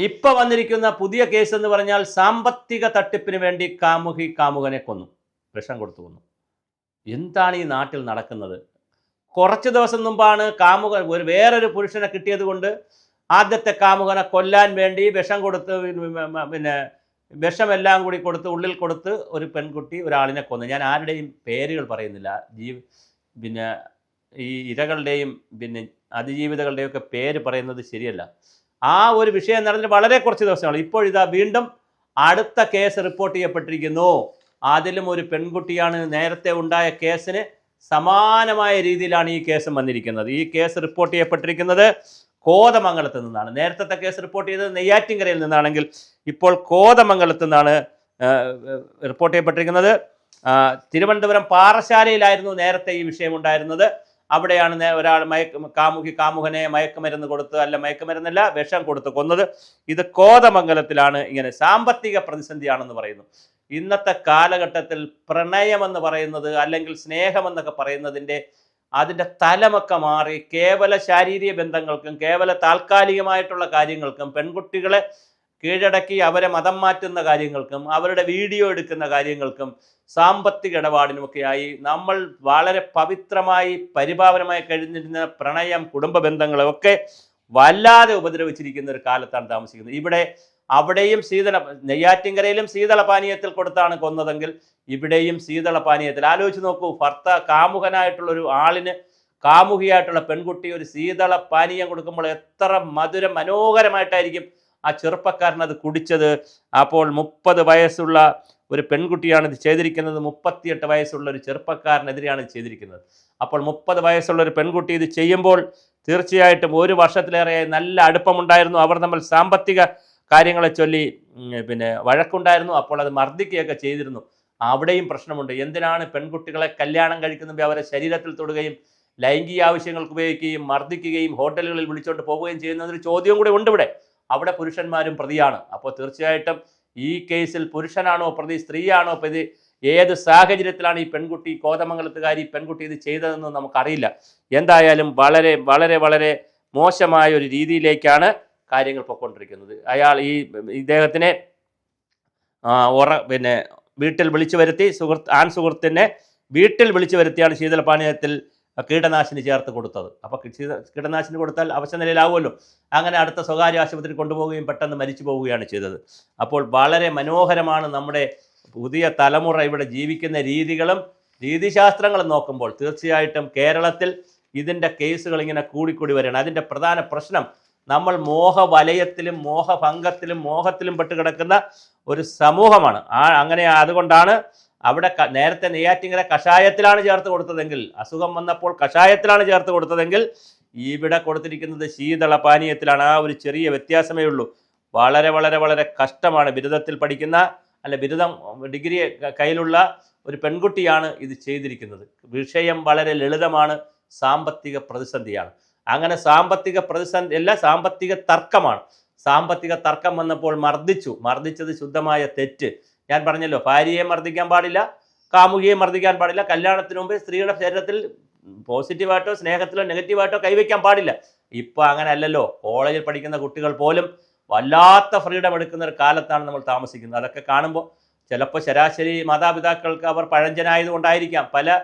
ഇപ്പൊ വന്നിരിക്കുന്ന പുതിയ കേസ് എന്ന് പറഞ്ഞാൽ സാമ്പത്തിക തട്ടിപ്പിന് വേണ്ടി കാമുകനെ കൊന്നു, വിഷം കൊടുത്തു കൊന്നു. എന്താണ് ഈ നാട്ടിൽ നടക്കുന്നത്? കുറച്ച് ദിവസം മുമ്പാണ് വേറൊരു പുരുഷനെ കിട്ടിയത് കൊണ്ട് ആദ്യത്തെ കാമുകനെ കൊല്ലാൻ വേണ്ടി വിഷം കൊടുത്ത്, പിന്നെ വിഷമെല്ലാം കൂടി കൊടുത്ത് ഉള്ളിൽ കൊടുത്ത് ഒരു പെൺകുട്ടി ഒരാളിനെ കൊന്നു. ഞാൻ ആരുടെയും പേരുകൾ പറയുന്നില്ല, പിന്നെ ഈ ഇരകളുടെയും പിന്നെ അതിജീവിതകളുടെയും ഒക്കെ പേര് പറയുന്നത് ശരിയല്ല. ആ ഒരു വിഷയം നടന്നിട്ട് വളരെ കുറച്ച് ദിവസങ്ങൾ. ഇപ്പോഴിതാ വീണ്ടും അടുത്ത കേസ് റിപ്പോർട്ട് ചെയ്യപ്പെട്ടിരിക്കുന്നു. അതിലും ഒരു പെൺകുട്ടിയാണ്. നേരത്തെ ഉണ്ടായ കേസിന് സമാനമായ രീതിയിലാണ് ഈ കേസും വന്നിരിക്കുന്നത്. ഈ കേസ് റിപ്പോർട്ട് ചെയ്യപ്പെട്ടിരിക്കുന്നത് കോതമംഗലത്ത് നിന്നാണ്. നേരത്തെ കേസ് റിപ്പോർട്ട് ചെയ്തത് നെയ്യാറ്റിൻകരയിൽ നിന്നാണെങ്കിൽ ഇപ്പോൾ കോതമംഗലത്ത് നിന്നാണ് റിപ്പോർട്ട് ചെയ്യപ്പെട്ടിരിക്കുന്നത്. തിരുവനന്തപുരം പാറശാലയിലായിരുന്നു നേരത്തെ ഈ വിഷയം ഉണ്ടായിരുന്നത്. അവിടെയാണ് ഒരാൾ കാമുകനെ മയക്കുമരുന്ന് കൊടുത്ത്, മയക്കുമരുന്നല്ല, വിഷം കൊടുത്ത് കൊന്നത്. ഇത് കോതമംഗലത്തിലാണ്. ഇങ്ങനെ സാമ്പത്തിക പ്രതിസന്ധിയാണെന്ന് പറയുന്നു. ഇന്നത്തെ കാലഘട്ടത്തിൽ പ്രണയമെന്ന് പറയുന്നത് അല്ലെങ്കിൽ സ്നേഹമെന്നൊക്കെ പറയുന്നതിൻ്റെ അതിൻ്റെ തലമൊക്കെ മാറി കേവല ശാരീരിക ബന്ധങ്ങൾക്കും കേവല താൽക്കാലികമായിട്ടുള്ള കാര്യങ്ങൾക്കും പെൺകുട്ടികളെ കീഴടക്കി അവരെ മതം മാറ്റുന്ന കാര്യങ്ങൾക്കും അവരുടെ വീഡിയോ എടുക്കുന്ന കാര്യങ്ങൾക്കും സാമ്പത്തിക ഇടപാടിനുമൊക്കെയായി നമ്മൾ വളരെ പവിത്രമായി പരിപാവനമായി കഴിഞ്ഞിരുന്ന പ്രണയം, കുടുംബ ബന്ധങ്ങളൊക്കെ വല്ലാതെ ഉപദ്രവിച്ചിരിക്കുന്ന ഒരു കാലത്താണ് താമസിക്കുന്നത്. അവിടെയും നെയ്യാറ്റിൻകരയിലും ശീതളപാനീയത്തിൽ കൊടുത്താണ് കൊന്നതെങ്കിൽ ഇവിടെയും ശീതളപാനീയത്തിൽ. ആലോചിച്ച് നോക്കൂ, കാമുകനായിട്ടുള്ള ഒരു ആളിന് കാമുകിയായിട്ടുള്ള പെൺകുട്ടി ഒരു ശീതളപാനീയം കൊടുക്കുമ്പോൾ എത്ര മനോഹരമായിട്ടായിരിക്കും ആ ചെറുപ്പക്കാരൻ അത് കുടിച്ചത്. അപ്പോൾ 30 വയസ്സുള്ള ഒരു പെൺകുട്ടിയാണ് ഇത് ചെയ്തിരിക്കുന്നത്. 38 വയസ്സുള്ള ഒരു ചെറുപ്പക്കാരനെതിരെയാണ് ഇത് ചെയ്തിരിക്കുന്നത്. അപ്പോൾ 30 വയസ്സുള്ള ഒരു പെൺകുട്ടി ഇത് ചെയ്യുമ്പോൾ തീർച്ചയായിട്ടും 1 വർഷത്തിലേറെയായി നല്ല അടുപ്പമുണ്ടായിരുന്നു. അവർ തമ്മിൽ സാമ്പത്തിക കാര്യങ്ങളെ ചൊല്ലി പിന്നെ വഴക്കുണ്ടായിരുന്നു. അപ്പോൾ അത് മർദ്ദിക്കുകയൊക്കെ ചെയ്തിരുന്നു. അവിടെയും പ്രശ്നമുണ്ട്. എന്തിനാണ് പെൺകുട്ടികളെ കല്യാണം കഴിക്കുമ്പോൾ അവരെ ശരീരത്തിൽ തൊടുകയും ലൈംഗിക ആവശ്യങ്ങൾക്ക് ഉപയോഗിക്കുകയും മർദ്ദിക്കുകയും ഹോട്ടലുകളിൽ വിളിച്ചുകൊണ്ട് പോവുകയും ചെയ്യുന്നതൊരു ചോദ്യം കൂടെ ഉണ്ട് ഇവിടെ. അവിടെ പുരുഷന്മാരും പ്രതിയാണ്. അപ്പോൾ തീർച്ചയായിട്ടും ഈ കേസിൽ പുരുഷനാണോ പ്രതി, സ്ത്രീയാണോ പ്രതി, ഏത് സാഹചര്യത്തിലാണ് ഈ പെൺകുട്ടി, കോതമംഗലത്തുകാരി പെൺകുട്ടി ഇത് ചെയ്തതെന്ന് നമുക്കറിയില്ല. എന്തായാലും വളരെ വളരെ വളരെ മോശമായ ഒരു രീതിയിലേക്കാണ് കാര്യങ്ങൾ പൊയ്ക്കൊണ്ടിരിക്കുന്നത്. ഇദ്ദേഹത്തിനെ പിന്നെ വീട്ടിൽ വിളിച്ചു വരുത്തി, സുഹൃത്തിനെ വീട്ടിൽ വിളിച്ചു വരുത്തിയാണ് ശീതളപാനീയത്തിൽ കീടനാശിനി ചേർത്ത് കൊടുത്തത്. അപ്പോൾ കീടനാശിനി കൊടുത്താൽ അവശനിലയിലാവുമല്ലോ. അങ്ങനെ അടുത്ത സ്വകാര്യ ആശുപത്രി കൊണ്ടുപോവുകയും പെട്ടെന്ന് മരിച്ചു പോവുകയാണ് ചെയ്തത്. അപ്പോൾ വളരെ മനോഹരമാണ് നമ്മുടെ പുതിയ തലമുറ ഇവിടെ ജീവിക്കുന്ന രീതികളും രീതിശാസ്ത്രങ്ങളും നോക്കുമ്പോൾ തീർച്ചയായിട്ടും കേരളത്തിൽ ഇതിൻ്റെ കേസുകൾ ഇങ്ങനെ കൂടിക്കൂടി വരികയാണ്. അതിൻ്റെ പ്രധാന പ്രശ്നം നമ്മൾ മോഹവലയത്തിലും മോഹഭംഗത്തിലും മോഹത്തിലും പെട്ട് കിടക്കുന്ന ഒരു സമൂഹമാണ്. അതുകൊണ്ടാണ് അവിടെ നേരത്തെ നെയ്യാറ്റിൻകര കഷായത്തിലാണ് ചേർത്ത് കൊടുത്തതെങ്കിൽ, അസുഖം വന്നപ്പോൾ കഷായത്തിലാണ് ചേർത്ത് കൊടുത്തതെങ്കിൽ ഇവിടെ കൊടുത്തിരിക്കുന്നത് ശീതളപാനീയത്തിലാണ്. ആ ഒരു ചെറിയ വ്യത്യാസമേ ഉള്ളൂ. വളരെ വളരെ വളരെ കഷ്ടമാണ്. ബിരുദത്തിൽ പഠിക്കുന്ന ബിരുദം ഡിഗ്രി കയ്യിലുള്ള ഒരു പെൺകുട്ടിയാണ് ഇത് ചെയ്തിരിക്കുന്നത്. വിഷയം വളരെ ലളിതമാണ്, സാമ്പത്തിക പ്രതിസന്ധിയാണ്. അങ്ങനെ സാമ്പത്തിക പ്രതിസന്ധി അല്ല, സാമ്പത്തിക തർക്കമാണ്. സാമ്പത്തിക തർക്കം വന്നപ്പോൾ മർദ്ദിച്ചത് ശുദ്ധമായ തെറ്റ്. ഞാൻ പറഞ്ഞല്ലോ, ഭാര്യയെ മർദ്ദിക്കാൻ പാടില്ല, കാമുകിയെ മർദ്ദിക്കാൻ പാടില്ല. കല്യാണത്തിന് മുമ്പ് സ്ത്രീയുടെ ശരീരത്തിൽ പോസിറ്റീവായിട്ടോ സ്നേഹത്തിലോ നെഗറ്റീവായിട്ടോ കൈവയ്ക്കാൻ പാടില്ല. ഇപ്പോൾ അങ്ങനെ അല്ലല്ലോ. കോളേജിൽ പഠിക്കുന്ന കുട്ടികൾ പോലും വല്ലാത്ത ഫ്രീഡം എടുക്കുന്ന ഒരു കാലത്താണ് നമ്മൾ താമസിക്കുന്നത്. അതൊക്കെ കാണുമ്പോൾ ചിലപ്പോൾ ശരാശരി മാതാപിതാക്കൾക്ക് അവർ പഴഞ്ചനായതുകൊണ്ടായിരിക്കാം പല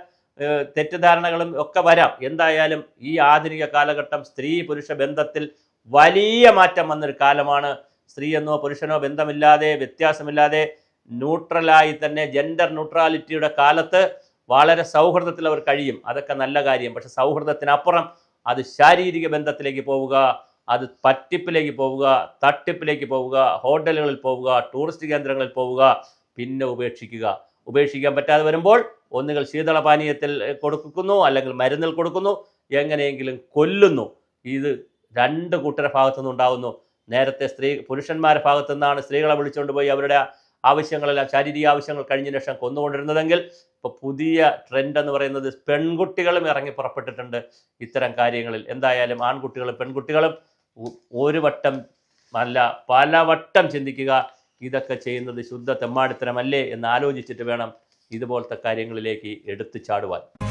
തെറ്റിദ്ധാരണകളും ഒക്കെ വരാം. എന്തായാലും ഈ ആധുനിക കാലഘട്ടം സ്ത്രീ പുരുഷ ബന്ധത്തിൽ വലിയ മാറ്റം വന്നൊരു കാലമാണ്. സ്ത്രീ എന്നോ പുരുഷനോ ബന്ധമില്ലാതെ, വ്യത്യാസമില്ലാതെ ന്യൂട്രലായി തന്നെ ജെൻഡർ ന്യൂട്രാലിറ്റിയുടെ കാലത്ത് വളരെ സൗഹൃദത്തിൽ അവർ കഴിയും. അതൊക്കെ നല്ല കാര്യം. പക്ഷെ സൗഹൃദത്തിനപ്പുറം അത് ശാരീരിക ബന്ധത്തിലേക്ക് പോവുക, അത് പറ്റിപ്പിലേക്ക് പോവുക, തട്ടിപ്പിലേക്ക് പോവുക, ഹോട്ടലുകളിൽ പോവുക, ടൂറിസ്റ്റ് കേന്ദ്രങ്ങളിൽ പോവുക, പിന്നെ ഉപേക്ഷിക്കാൻ പറ്റാതെ വരുമ്പോൾ ഒന്നുകിൽ ശീതളപാനീയത്തിൽ കൊടുക്കുന്നു, അല്ലെങ്കിൽ മരുന്നിൽ കൊടുക്കുന്നു, എങ്ങനെയെങ്കിലും കൊല്ലുന്നു. ഇത് 2 കൂട്ടരുടെ ഭാഗത്തുനിന്ന് ഉണ്ടാകുന്നു. നേരത്തെ പുരുഷന്മാരുടെ ഭാഗത്തു നിന്നാണ് സ്ത്രീകളെ വിളിച്ചുകൊണ്ട് പോയി അവരുടെ ആവശ്യങ്ങളെല്ലാം, ശാരീരിക ആവശ്യങ്ങൾ കഴിഞ്ഞ ശേഷം കൊന്നുകൊണ്ടിരുന്നതെങ്കിൽ ഇപ്പോൾ പുതിയ ട്രെൻഡ് എന്ന് പറയുന്നത് പെൺകുട്ടികളും ഇറങ്ങി പുറപ്പെട്ടിട്ടുണ്ട് ഇത്തരം കാര്യങ്ങളിൽ. എന്തായാലും ആൺകുട്ടികളും പെൺകുട്ടികളും ഒരു വട്ടം അല്ല പലവട്ടം ചിന്തിക്കുക. ഇതൊക്കെ ചെയ്യുന്നത് ശുദ്ധ തെമ്മാടിത്തരമല്ലേ എന്ന് ആലോചിച്ചിട്ട് വേണം ഇതുപോലത്തെ കാര്യങ്ങളിലേക്ക് എടുത്തു ചാടുവാൻ.